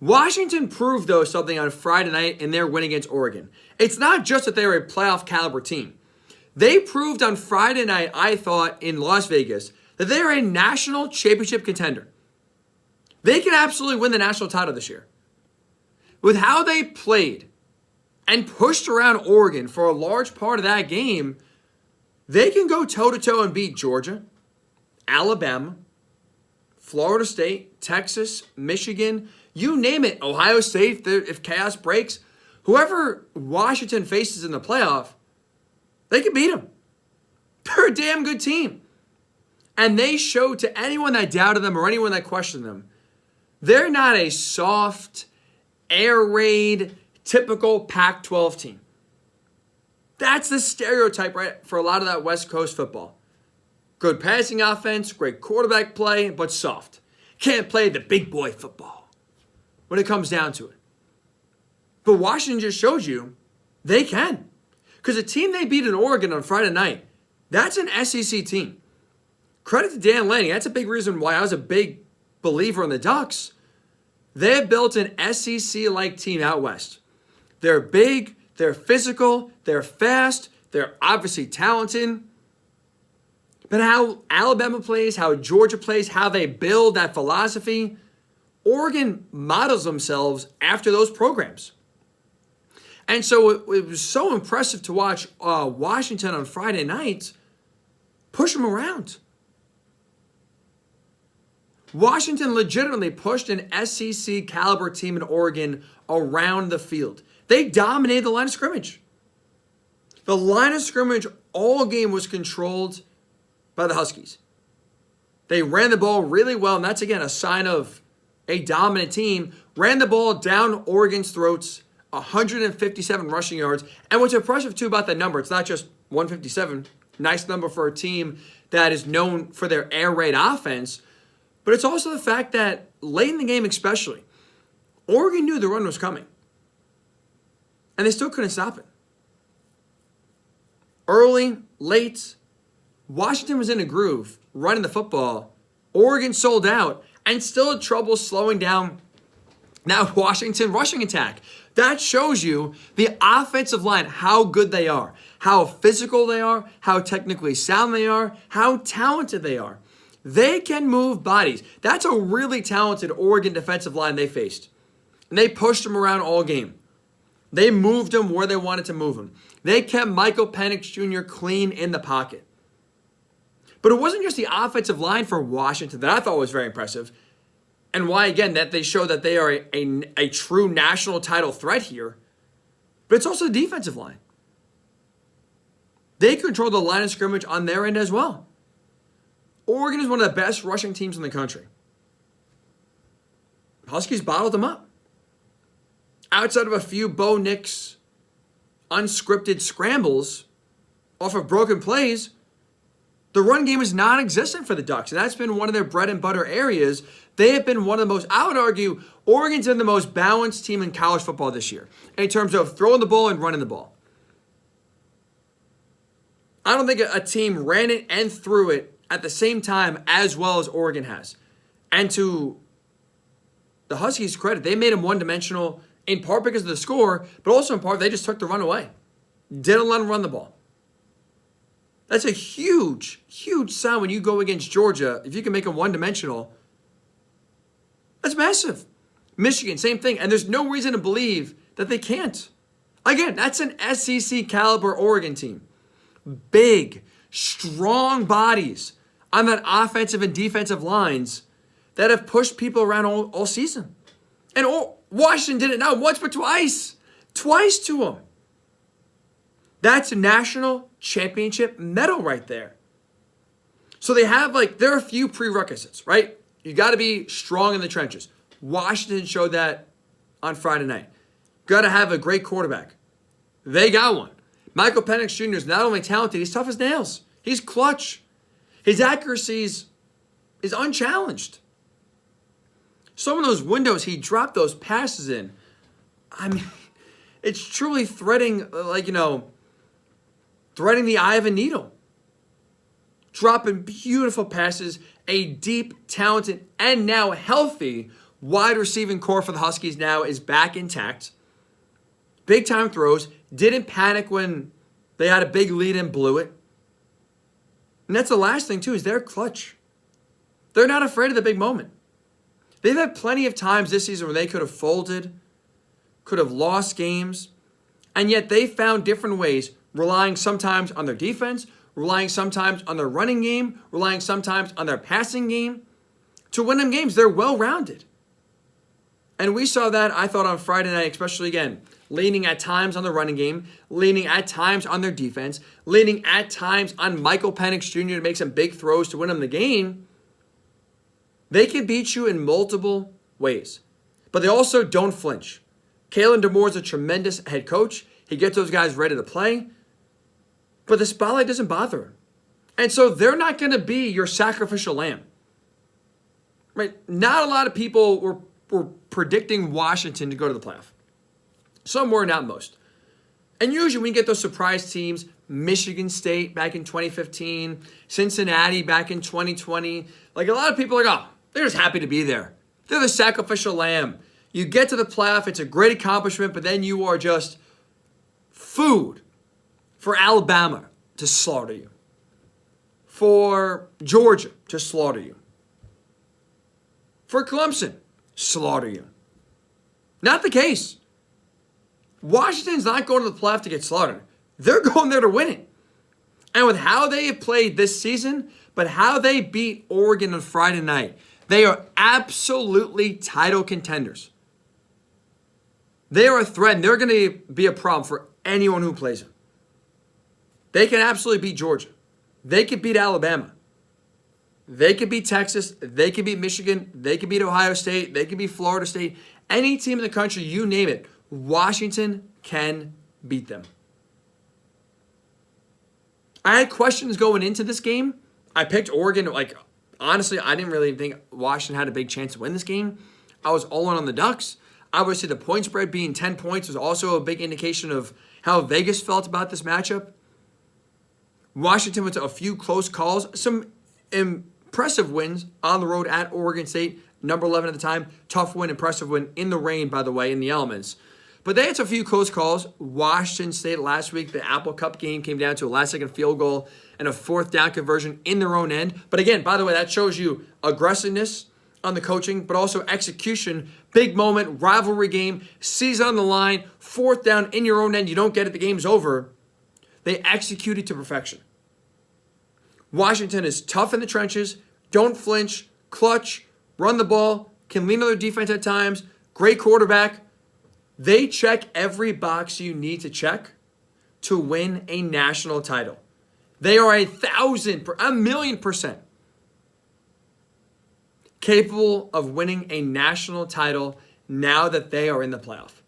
Washington proved, though, something on Friday night in their win against Oregon. It's not just that they're a playoff caliber team. They proved on Friday night, I thought, in Las Vegas, that they are a national championship contender. They can absolutely win the national title this year. With how they played and pushed around Oregon for a large part of that game, they can go toe-to-toe and beat Georgia, Alabama, Florida State, Texas, Michigan, you name it, Ohio State, if chaos breaks. Whoever Washington faces in the playoff, they can beat them. They're a damn good team. And they showed to anyone that doubted them or anyone that questioned them, they're not a soft, air raid, typical Pac-12 team. That's the stereotype, right, for a lot of that West Coast football. Good passing offense, great quarterback play, but soft. Can't play the big boy football when it comes down to it. But Washington just showed you they can. Because the team they beat in Oregon on Friday night, that's an SEC team. Credit to Dan Lanning. That's a big reason why I was a big believer in the Ducks. They have built an SEC-like team out west. They're big, they're physical, they're fast, they're obviously talented. But how Alabama plays, how Georgia plays, how they build that philosophy, Oregon models themselves after those programs. And so it was so impressive to watch Washington on Friday night push them around. Washington legitimately pushed an SEC caliber team in Oregon around the field. They dominated the line of scrimmage. The line of scrimmage all game was controlled by the Huskies. They ran the ball really well, and that's, again, a sign of a dominant team. Ran the ball down Oregon's throats, 157 rushing yards. And what's impressive, too, about that number, it's not just 157, nice number for a team that is known for their air raid offense, but it's also the fact that late in the game especially, Oregon knew the run was coming. And they still couldn't stop it. Early, late, Washington was in a groove, running the football. Oregon sold out and still had trouble slowing down that Washington rushing attack. That shows you the offensive line, how good they are, how physical they are, how technically sound they are, how talented they are. They can move bodies. That's a really talented Oregon defensive line they faced. And they pushed them around all game. They moved them where they wanted to move them. They kept Michael Penix Jr. clean in the pocket. But it wasn't just the offensive line for Washington that I thought was very impressive. And why, again, that they show that they are a true national title threat here. But it's also the defensive line. They control the line of scrimmage on their end as well. Oregon is one of the best rushing teams in the country. Huskies bottled them up. Outside of a few Bo Nix unscripted scrambles off of broken plays, the run game is non-existent for the Ducks, and that's been one of their bread and butter areas. They have been one of the most, I would argue, Oregon's been the most balanced team in college football this year in terms of throwing the ball and running the ball. I don't think a team ran it and threw it at the same time as well as Oregon has. And to the Huskies' credit, they made them one-dimensional in part because of the score, but also in part they just took the run away. Didn't let them run the ball. That's a huge, huge sign when you go against Georgia. If you can make them one-dimensional, that's massive. Michigan, same thing. And there's no reason to believe that they can't. Again, that's an SEC caliber Oregon team. Big, strong bodies on that offensive and defensive lines that have pushed people around all season. And Washington did it not once, but twice. Twice to them. That's a national championship medal right there. So they have, there are a few prerequisites, right? You got to be strong in the trenches. Washington showed that on Friday night. Got to have a great quarterback. They got one. Michael Penix Jr. is not only talented, he's tough as nails. He's clutch. His accuracy is unchallenged. Some of those windows he dropped those passes in, I mean, it's truly threading the eye of a needle. Dropping beautiful passes, a deep, talented, and now healthy wide receiving core for the Huskies now is back intact. Big time throws. Didn't panic when they had a big lead and blew it. And that's the last thing too, is they're clutch. They're not afraid of the big moment. They've had plenty of times this season where they could have folded, could have lost games, and yet they found different ways, relying sometimes on their defense, relying sometimes on their running game, relying sometimes on their passing game to win them games. They're well-rounded. And we saw that, I thought, on Friday night, especially again, leaning at times on the running game, leaning at times on their defense, leaning at times on Michael Penix Jr. to make some big throws to win them the game. They can beat you in multiple ways. But they also don't flinch. Kalen DeMoore is a tremendous head coach. He gets those guys ready to play. But the spotlight doesn't bother him. And so they're not going to be your sacrificial lamb. Right? Not a lot of people were predicting Washington to go to the playoff. Some were, not most. And usually we get those surprise teams, Michigan State back in 2015, Cincinnati back in 2020. Like, a lot of people are like, oh, they're just happy to be there. They're the sacrificial lamb. You get to the playoff, it's a great accomplishment, but then you are just food for Alabama to slaughter you, for Georgia to slaughter you, for Clemson, slaughter you. Not the case. Washington's not going to the playoff to get slaughtered. They're going there to win it. And with how they have played this season, but how they beat Oregon on Friday night, they are absolutely title contenders. They are a threat, and they're going to be a problem for anyone who plays them. They can absolutely beat Georgia. They could beat Alabama. They could beat Texas. They could beat Michigan. They could beat Ohio State. They could beat Florida State. Any team in the country, you name it, Washington can beat them. I had questions going into this game. I picked Oregon. Honestly, I didn't really think Washington had a big chance to win this game. I was all in on the Ducks. Obviously, the point spread being 10 points was also a big indication of how Vegas felt about this matchup. Washington went to a few close calls. Some impressive wins on the road at Oregon State. Number 11 at the time. Tough win, impressive win in the rain, by the way, in the elements. But they had a few close calls. Washington State last week, the Apple Cup game came down to a last-second field goal and a fourth down conversion in their own end. But again, by the way, that shows you aggressiveness on the coaching, but also execution. Big moment, rivalry game, season on the line, fourth down in your own end. You don't get it, the game's over. They executed to perfection. Washington is tough in the trenches, don't flinch, clutch, run the ball, can lean on their defense at times, great quarterback. They check every box you need to check to win a national title. They are 1,000,000% capable of winning a national title now that they are in the playoff.